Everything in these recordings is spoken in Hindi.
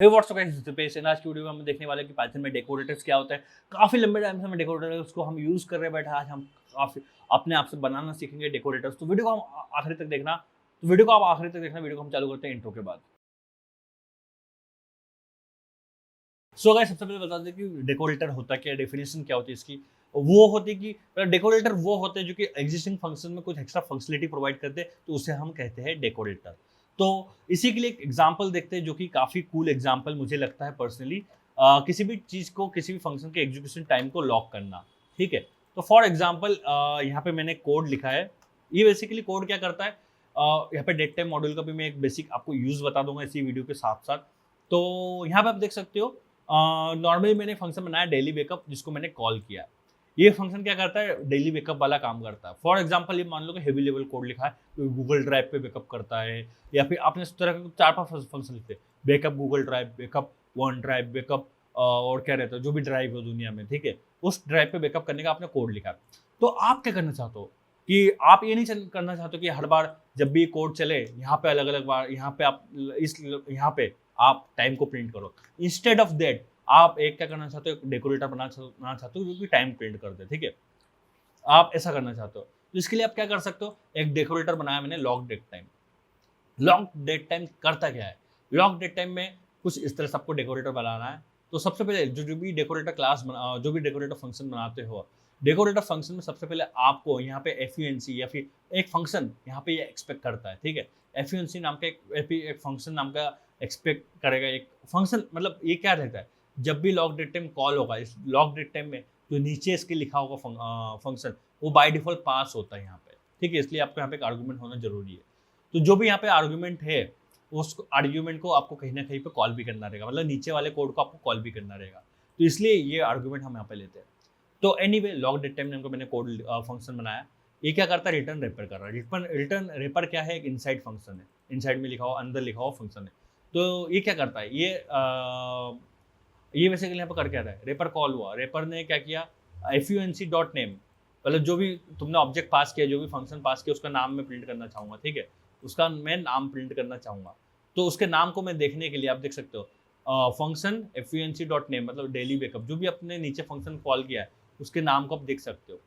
Hey what's up guys, Dipesh and आज की वीडियो में हम देखने वाले हैं कि पाइथन में डेकोरेटर्स क्या होता है। काफ़ी लंबे टाइम से हम डेकोरेटर्स को हम यूज़ कर रहे बैठे, आज हम काफ़ी अपने आप से बनाना सीखेंगे डेकोरेटर्स। तो वीडियो को हम आखिरी तक देखना। तो वीडियो को आप आखिरी तक देखना। वीडियो को हम चालू करते हैं इंट्रो के बाद। सो गाइस, सबसे पहले बता दें कि डेकोरेटर होता क्या है, डेफिनेशन क्या होती है इसकी। वो होती है कि डेकोरेटर वो होते हैं जो कि एग्जिस्टिंग फंक्शन में कुछ एक्स्ट्रा फंक्शनलिटी प्रोवाइड करते हैं, तो उसे हम कहते हैं डेकोरेटर। तो इसी के लिए एक एग्जांपल देखते हैं जो कि काफ़ी कूल एग्जांपल मुझे लगता है पर्सनली। किसी भी चीज़ को, किसी भी फंक्शन के एग्जीक्यूशन टाइम को लॉक करना। ठीक है, तो फॉर एग्जाम्पल यहाँ पे मैंने कोड लिखा है। ये बेसिकली कोड क्या करता है, यहाँ पे डेट टाइम मॉड्यूल का भी मैं एक बेसिक आपको यूज़ बता दूंगा इसी वीडियो के साथ साथ। तो यहाँ पे आप देख सकते हो, नॉर्मली मैंने फंक्शन बनाया डेली बैकअप, जिसको मैंने कॉल किया। ये फंक्शन क्या करता है, डेली बैकअप वाला काम करता है। फॉर एग्जांपल ये मान लो कि हेवी लेवल कोड लिखा है, तो गूगल ड्राइव पे बैकअप करता है, या फिर आपने इस तरह के 4-5 फंक्शन लिखते हैं, backup Google drive, backup one drive, backup और क्या रहता है, जो भी ड्राइव हो दुनिया में, ठीक है, उस ड्राइव पे बैकअप करने का आपने कोड लिखा है। तो आप क्या करना चाहते हो कि आप ये नहीं करना चाहते हो कि हर बार जब भी कोड चले, यहाँ पे अलग अलग बार, यहाँ पे आप यहाँ पे आप टाइम को प्रिंट करो। इंस्टेड ऑफ दैट आप एक क्या करना चाहते हो, डेकोरेटर बनाना चाहते हो जो कि टाइम प्रिंट कर दे। ठीक है, आप ऐसा करना चाहते हो, तो इसके लिए आप क्या कर सकते हो, एक डेकोरेटर बनाया मैंने, lock date time. Lock date time करता क्या है, लॉक डेट टाइम में कुछ इस तरह से आपको डेकोरेटर बनाना है। तो सबसे पहले जो भी डेकोरेटर क्लास जो भी डेकोरेटर फंक्शन बनाते हो, डेकोरेटर फंक्शन में सबसे पहले आपको यहाँ पे एफयूएनसी या फिर एक फंक्शन यहाँ पे ये एक्सपेक्ट करता है। ठीक है, एफयूएनसी नाम का एक फंक्शन नाम का एक्सपेक्ट करेगा। एक फंक्शन मतलब ये क्या रहता है, जब भी लॉक डेट टाइम कॉल होगा, इस लॉक डेट टाइम में जो नीचे इसके लिखा होगा फंक्शन, वो बाय डिफॉल्ट पास होता है यहाँ पे। ठीक है, इसलिए आपको यहाँ पे एक आर्गूमेंट होना जरूरी है। तो जो भी यहाँ पे आर्गुमेंट है, उस आर्ग्यूमेंट को आपको कहीं ना कहीं पे कॉल भी करना रहेगा, मतलब नीचे वाले कोड को आपको कॉल भी करना रहेगा। तो इसलिए ये आर्गुमेंट हम यहाँ पे लेते हैं। तो एनीवे, लॉक डेट टाइम को मैंने कोड फंक्शन बनाया। ये क्या करता है, रिटर्न रेपर कर रहा है। रिटर्न रेपर क्या है, एक इनसाइड फंक्शन है, इनसाइड में लिखा हुआ, अंदर लिखा हुआ फंक्शन है। तो ये क्या करता है, ये बेसिकली यहाँ पर कर क्या रहा है, रेपर कॉल हुआ, रेपर ने क्या किया, एफयूएनसी डॉट नेम, मतलब जो भी तुमने ऑब्जेक्ट पास किया, जो भी फंक्शन पास किया, उसका नाम मैं प्रिंट करना चाहूँगा। ठीक है, उसका मैं नाम प्रिंट करना चाहूँगा। तो उसके नाम को मैं देखने के लिए आप देख सकते हो, फंक्शन एफयूएनसी डॉट नेम, मतलब डेली बैकअप, जो भी अपने नीचे फंक्शन कॉल किया है उसके नाम को आप देख सकते हो।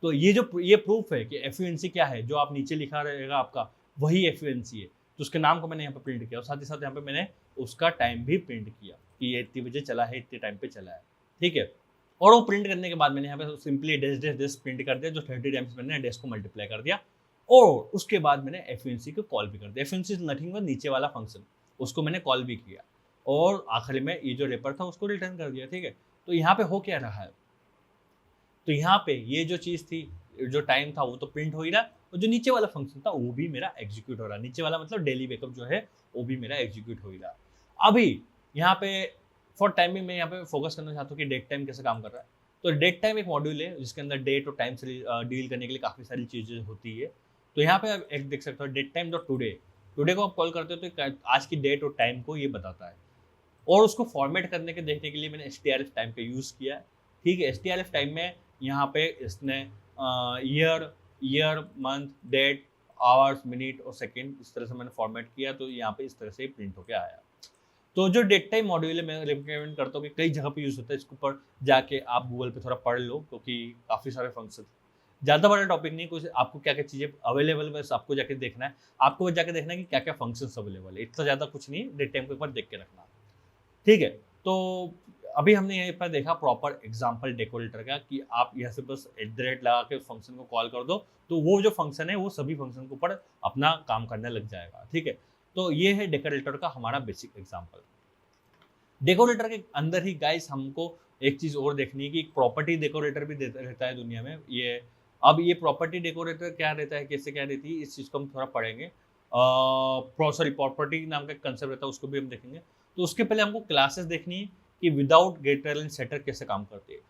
तो ये प्रूफ है कि एफयूएनसी क्या है, जो आप नीचे लिखा रहेगा आपका, वही एफयूएनसी है। तो उसके नाम को मैंने यहाँ पे प्रिंट किया, और साथ ही साथ यहाँ पे मैंने उसका टाइम भी प्रिंट किया कि ये इतनी बजे चला है, इतने टाइम पे चला है। ठीक है, और वो प्रिंट करने के बाद मैंने यहाँ पे simply dash dash dash print कर दिया, जो 30 टाइम्स मैंने डैश को मल्टीप्लाई कर दिया, और उसके बाद मैंने एफयूएनसी को कॉल भी कर दिया। एफयूएनसी इज नथिंग बट नीचे वाला फंक्शन, उसको मैंने कॉल भी किया, और आखिरी में ये जो रेपर था उसको रिटर्न कर दिया। ठीक है, तो यहाँ पे हो क्या रहा है, तो यहाँ पे ये जो चीज़ थी, जो टाइम था, वो तो प्रिंट हो ही रहा, और जो नीचे वाला फंक्शन था वो भी मेरा एग्जीक्यूट हो रहा। नीचे वाला मतलब डेली बैकअप जो है, वो भी मेरा एग्जीक्यूट हो ही रहा। अभी यहाँ पे फॉर टाइमिंग में यहाँ पे फोकस करना चाहता हूँ कि डेट टाइम कैसे काम कर रहा है। तो डेट टाइम एक मॉड्यूल है जिसके अंदर डेट और टाइम से डील करने के लिए काफ़ी सारी चीज़ें होती है। तो यहाँ पे आप एक देख सकते हो, date time dot today, today को आप कॉल करते हो तो आज की डेट और टाइम को ये बताता है, और उसको फॉर्मेट करने के देखने के लिए मैंने एसटीआरएफ टाइम का यूज़ किया है। ठीक है, एसटीआरएफ टाइम में यहाँ पे इसने year month date hours minute और सेकंड, इस तरह से मैंने फॉर्मेट किया, तो यहाँ पे इस तरह से प्रिंट होके आया। तो जो डेट टाइम मॉड्यूल है, मैं रिकमेंड करता हूँ कि कई जगह पे यूज़ होता है, इसके ऊपर जाके आप गूगल पे थोड़ा पढ़ लो, क्योंकि काफ़ी सारे फंक्शन, ज़्यादा बड़ा टॉपिक नहीं, कुछ आपको क्या क्या चीज़ें अवेलेबल, बस आपको जाके देखना है, आपको बस जाके देखना है कि क्या क्या फंक्शंस अवेलेबल है, इतना ज़्यादा कुछ नहीं, डेट टाइम को एक बार देख के रखना। ठीक है, तो अभी हमने यहीं पर देखा प्रॉपर एग्जाम्पल डेकोरेटर का, कि आप यहाँ से बस @ लगा के फंक्शन को कॉल कर दो, तो वो जो फंक्शन है वो सभी फंक्शन के ऊपर अपना काम करने लग जाएगा। ठीक है, तो ये है डेकोरेटर का हमारा बेसिक एग्जाम्पल। डेकोरेटर के अंदर ही गाइस हमको एक चीज़ और देखनी है कि एक प्रॉपर्टी डेकोरेटर भी रहता है दुनिया में। ये अब ये प्रॉपर्टी डेकोरेटर क्या रहता है, कैसे क्या रहती है, इस चीज़ को हम थोड़ा पढ़ेंगे। सॉरी, प्रॉपर्टी नाम का कंसेप्ट रहता है, उसको भी हम देखेंगे। तो उसके पहले हमको क्लासेस देखनी है कि विदाउट गेटर एंड सेटर कैसे काम करती है।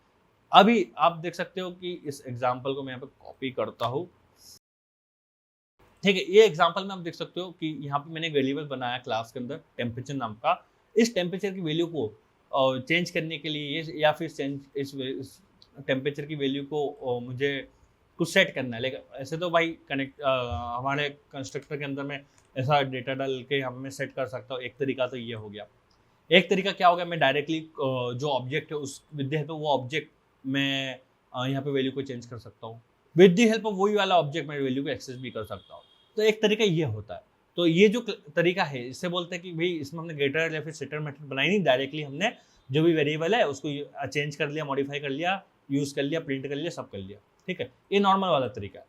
अभी आप देख सकते हो कि इस एग्जाम्पल को मैं यहाँ पे कॉपी करता हूँ। ठीक है, ये एग्जांपल में आप देख सकते हो कि यहाँ पे मैंने एक वेरिएबल बनाया क्लास के अंदर, टेम्परेचर नाम का। इस टेम्परेचर की वैल्यू को चेंज करने के लिए या फिर इस टेम्परेचर की वैल्यू को मुझे कुछ सेट करना है। लेकिन ऐसे तो भाई हमारे कंस्ट्रक्टर के अंदर में ऐसा डेटा डाल के हम मैं सेट कर सकता हूँ। एक तरीका तो ये हो गया। एक तरीका क्या होगा, मैं डायरेक्टली जो ऑब्जेक्ट है उस विद द हेल्प ऑफ वो ऑब्जेक्ट मैं यहाँ पे वैल्यू को चेंज कर सकता हूँ। विद द हेल्प ऑफ वही वाला ऑब्जेक्ट मैं वैल्यू को एक्सेस भी कर सकता हूँ। तो एक तरीका ये होता है। तो ये जो तरीका है इससे बोलते हैं कि भाई इसमें हमने गेटर या फिर सेटर मेथड बनाई नहीं, डायरेक्टली हमने जो भी वेरिएबल है उसको चेंज कर लिया, मॉडिफाई कर लिया, यूज कर लिया, प्रिंट कर लिया, सब कर लिया। ठीक है, ये नॉर्मल वाला तरीका है।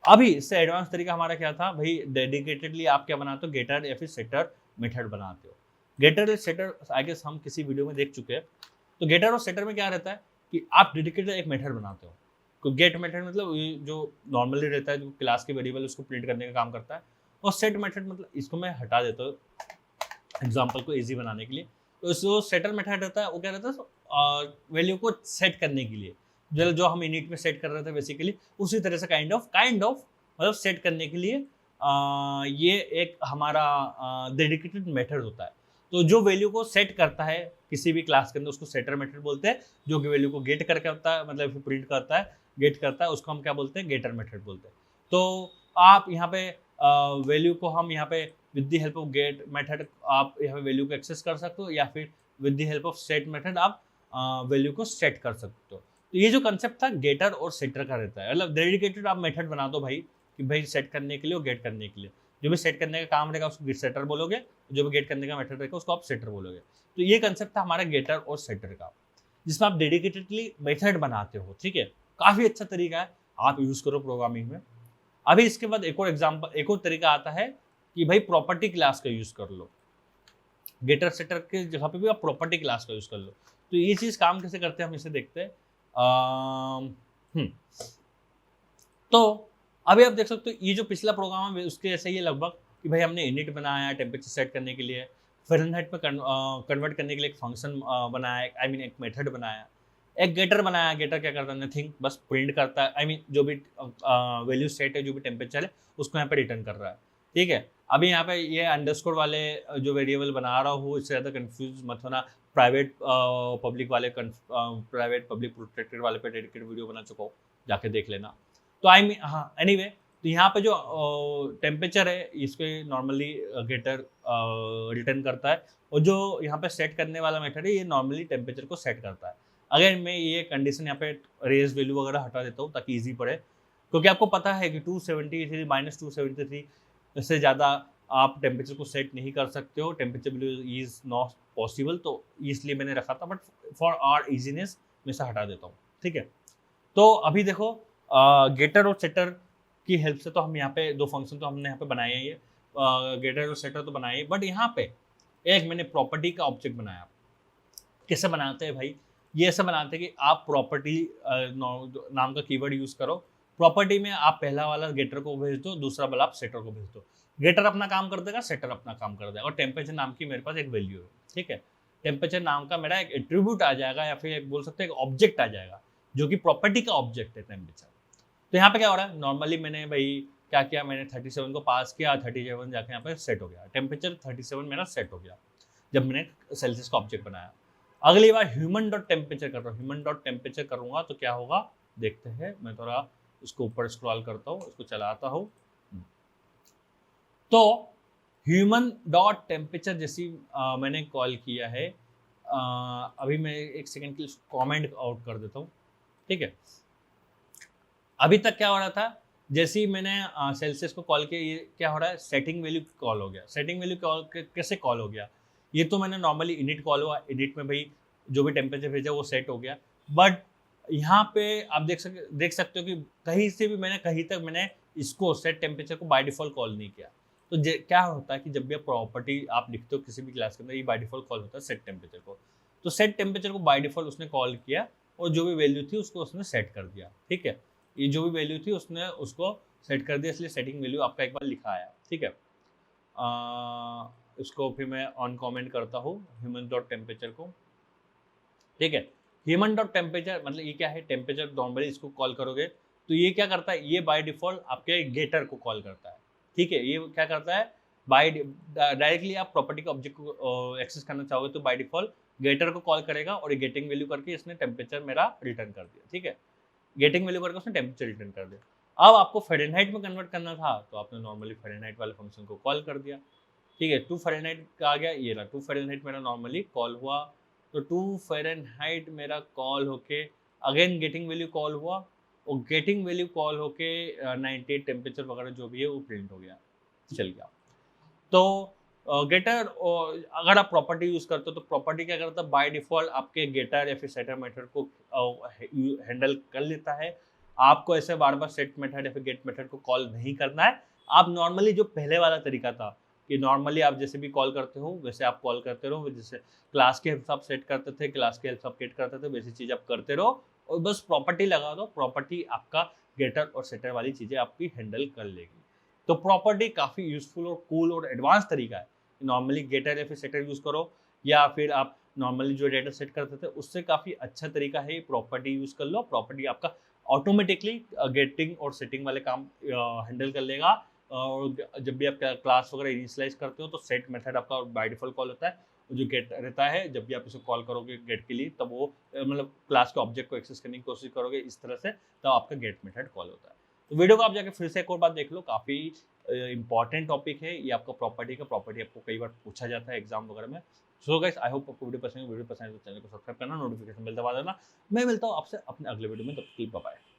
अभी इससे एडवांस तरीका हमारा क्या था भाई, डेडिकेटेडली आप क्या बनाते हो, गेटर या फिर सेटर मेथड बनाते हो। गेटर या सेटर आई गेस हम किसी वीडियो में देख चुके हैं। तो गेटर और सेटर में क्या रहता है कि आप डेडिकेटेड एक मेथड बनाते हो। तो गेट मेथड मतलब ये जो नॉर्मली रहता है, जो क्लास के वेरिएबल उसको प्रिंट करने का काम करता है। और सेट मेथड मतलब इसको मैं हटा देता हूँ एग्जाम्पल को इजी बनाने के लिए। तो जो सेटर मेथड रहता है वो क्या रहता है, वैल्यू को सेट करने के लिए, जो हम इनिट में सेट कर रहे थे बेसिकली उसी तरह से काइंड ऑफ मतलब सेट करने के लिए ये एक हमारा डेडिकेटेड मेथड होता है। तो जो वैल्यू को सेट करता है किसी भी क्लास के अंदर उसको सेटर मेथड बोलते हैं। जो कि वैल्यू को गेट करके होता है, मतलब प्रिंट करता है, गेट करता है, उसको हम क्या बोलते हैं, गेटर मेथड बोलते हैं। तो आप यहाँ पे वैल्यू को हम यहाँ पे with the help of get method आप यहाँ पे वैल्यू को एक्सेस कर सकते हो, या फिर with the help of set method आप वैल्यू को सेट कर सकते हो। तो ये जो कंसेप्ट था गेटर और सेटर का रहता है, मतलब डेडिकेटेड आप मेथड बना दो भाई कि भाई सेट करने के लिए और गेट करने के लिए। जो भी सेट करने का काम रहेगा उसको सेटर बोलोगे, जो भी गेट करने का मेथड रहेगा उसको आप सेटर बोलोगे। तो ये कंसेप्ट था हमारा गेटर और सेटर का, जिसमें आप डेडिकेटेडली मेथड बनाते हो। ठीक है, काफी अच्छा तरीका है, आप यूज करो प्रोग्रामिंग में। अभी इसके बाद एक और एग्जांपल, एक और तरीका आता है कि भाई प्रॉपर्टी क्लास का यूज कर लो। गेटर सेटर के जगह पे भी आप प्रॉपर्टी क्लास का यूज कर लो। तो ये चीज काम कैसे करते हैं हम इसे देखते हैं। तो अभी आप देख सकते हो ये जो पिछला प्रोग्राम है उसके जैसे ही है लगभग, कि भाई हमने इनिट बनाया टेम्परेचर सेट करने के लिए, फ़ारेनहाइट में कन्वर्ट करने के लिए एक फंक्शन बनाया, आई मीन एक मेथड बनाया, एक गेटर बनाया। गेटर क्या करता है, नथिंग, बस प्रिंट करता है, आई मीन जो भी वैल्यू सेट है, जो भी टेम्परेचर है उसको यहाँ पे रिटर्न कर रहा है। ठीक है, अभी यहाँ पे ये अंडरस्कोर वाले जो वेरिएबल बना रहा हूँ इससे ज़्यादा कंफ्यूज मत होना। प्राइवेट पब्लिक वाले प्राइवेट पब्लिक प्रोटेक्टेड वाले पे डेडिकेटेड वीडियो बना चुका हूँ, जाके देख लेना। तो आई मीन हाँ, एनीवे तो यहाँ पे जो टेम्परेचर है इसको नॉर्मली गेटर रिटर्न करता है, और जो यहाँ पे सेट करने वाला मेथड है ये नॉर्मली टेम्परेचर को सेट करता है। अगर मैं ये कंडीशन यहाँ पे रेज वैल्यू वगैरह हटा देता हूँ ताकि इजी पड़े, क्योंकि आपको पता है कि 273 -273 से ज़्यादा आप टेम्परेचर को सेट नहीं कर सकते हो, temperature value is not possible. तो इसलिए मैंने रखा था, बट फॉर आवर इजीनेस मैं इसे हटा देता हूँ। ठीक है, तो अभी देखो गेटर और सेटर की हेल्प से तो हम यहाँ पे दो फंक्शन तो हमने यहाँ पे बनाए हैं, ये गेटर और सेटर तो बनाए, बट यहाँ पे एक मैंने प्रॉपर्टी का ऑब्जेक्ट बनाया। कैसे बनाते हैं भाई, ये ऐसे बनाते हैं कि आप प्रॉपर्टी नाम का कीवर्ड यूज करो। प्रॉपर्टी में आप पहला वाला गेटर को भेज दो, दूसरा वाला आप सेटर को भेज दो। गेटर अपना काम कर देगा, सेटर अपना काम कर देगा, और टेम्परेचर नाम की मेरे पास एक वैल्यू है। ठीक है, टेम्परेचर नाम का मेरा एक एट्रीब्यूट आ जाएगा, या फिर एक बोल सकते हैं एक ऑब्जेक्ट आ जाएगा, जो कि प्रॉपर्टी का ऑब्जेक्ट है टेम्परेचर। तो यहाँ पे क्या हो रहा है, नॉर्मली मैंने भाई क्या किया, मैंने 37 को पास किया, 37 जाके यहाँ पे सेट हो गया, टेम्परेचर 37 मेरा सेट हो गया जब मैंने सेल्सियस का ऑब्जेक्ट बनाया। अगली बार ह्यूमन डॉट टेम्परेचर कर रहा हूँ, ह्यूमन डॉट टेम्परेचर करूंगा तो क्या होगा देखते हैं। मैं थोड़ा इसको ऊपर स्क्रॉल करता हूँ, इसको चलाता हूँ। तो ह्यूमन डॉट टेम्परेचर जैसी मैंने कॉल किया है, अभी मैं एक सेकेंड के लिए कॉमेंट आउट कर देता हूँ। ठीक है, अभी तक क्या हो रहा था, जैसे ही मैंने सेल्सियस को कॉल किया, ये क्या हो रहा है, सेटिंग वैल्यू कॉल हो गया। सेटिंग वैल्यू कैसे कॉल हो गया, ये तो मैंने नॉर्मली इनिट कॉल हुआ, इनिट में भाई जो भी टेम्परेचर भेजा वो सेट हो गया। बट यहाँ पे आप देख सकते हो कि कहीं से भी मैंने कहीं तक मैंने इसको सेट टेम्परेचर को बाय डिफॉल्ट कॉल नहीं किया। तो क्या होता है कि जब भी आप प्रॉपर्टी आप लिखते हो किसी भी क्लास के अंदर, ये बाय डिफॉल्ट कॉल होता है सेट टेम्परेचर को। तो सेट टेम्परेचर को बाय डिफॉल्ट उसने कॉल किया, और जो भी वैल्यू थी उसको उसने सेट कर दिया। ठीक है, ये जो भी वैल्यू थी उसने उसको सेट कर दिया, इसलिए सेटिंग वैल्यू आपका एक बार लिखा आया। ठीक है, इसको फिर मैं ऑन कमेंट करता हूँ ह्यूमन डॉट टेम्परेचर को। ठीक है, ह्यूमन डॉट टेम्परेचर मतलब ये क्या है, टेम्परेचर नॉर्मली इसको कॉल करोगे तो ये क्या करता है, ये बाय डिफॉल्ट आपके गेटर को कॉल करता है। ठीक है, ये क्या करता है, बाय डायरेक्टली आप प्रॉपर्टी के ऑब्जेक्ट को एक्सेस करना चाहोगे तो बाय डिफॉल्ट गेटर को कॉल करेगा, और ये गेटिंग वैल्यू करके इसने टेम्परेचर मेरा रिटर्न कर दिया। ठीक है, गेटिंग वैल्यू करके उसने टेम्परेचर रिटर्न कर दिया। अब आपको फ़ारेनहाइट में कन्वर्ट करना था तो आपने नॉर्मली फ़ारेनहाइट वाले फंक्शन को कॉल कर दिया। ठीक है, टू फ़ारेनहाइट का आ गया, ये रहा टू फ़ारेनहाइट मेरा नॉर्मली कॉल हुआ, तो टू फ़ारेनहाइट मेरा कॉल होके अगेन गेटिंग वैल्यू कॉल हुआ, और गेटिंग वैल्यू कॉल होके 98 टेम्परेचर वगैरह जो भी है वो प्रिंट हो गया, चल गया। तो गेटर अगर आप प्रॉपर्टी यूज़ करते हो तो प्रॉपर्टी क्या करता है, बाय डिफ़ॉल्ट आपके गेटर या फिर सेटर मेथड को हैंडल कर लेता है। आपको ऐसे बार-बार सेट मेथड या फिर गेट मेथड को कॉल नहीं करना है। आप नॉर्मली जो पहले वाला तरीका था कि नॉर्मली आप जैसे भी कॉल करते हो वैसे आप कॉल करते रहो, जैसे क्लास के हिसाब सेट करते थे, क्लास के हिसाब गेट करते थे, वैसी चीज़ आप करते रहो और बस प्रॉपर्टी लगा दो, प्रॉपर्टी आपका गेटर और सेटर वाली चीज़ें आपकी हैंडल कर लेगी। तो प्रॉपर्टी काफ़ी यूज़फुल और कूल और एडवांस तरीका है। नॉर्मली गेटर या फिर सेटर यूज़ करो, या फिर आप नॉर्मली जो डेटा सेट करते थे उससे काफ़ी अच्छा तरीका है, प्रॉपर्टी यूज़ कर लो। प्रॉपर्टी आपका ऑटोमेटिकली गेटिंग और सेटिंग वाले काम हैंडल कर लेगा। और जब भी आप क्लास वगैरह इनिशियलाइज़ करते हो तो सेट मेथड आपका बाय डिफ़ॉल्ट कॉल होता है। जो गेट रहता है जब भी आप इसे कॉल करोगे गेट के लिए तब वो मतलब क्लास के ऑब्जेक्ट को एक्सेस करने की कोशिश करोगे इस तरह से, तब आपका गेट मेथड कॉल होता है। तो वीडियो को आप जाके फिर से एक और बार देख लो, काफ़ी इंपॉर्टेंट टॉपिक है ये आपका प्रॉपर्टी का। प्रॉपर्टी आपको कई बार पूछा जाता है एग्जाम वगैरह में। सो गाइस आई होप आपको वीडियो पसंद है तो चैनल को सब्सक्राइब करना, नोटिफिकेशन बेल दबा देना। मैं मिलता हूँ आपसे अपने अगले वीडियो में, तब तक बाय बाय।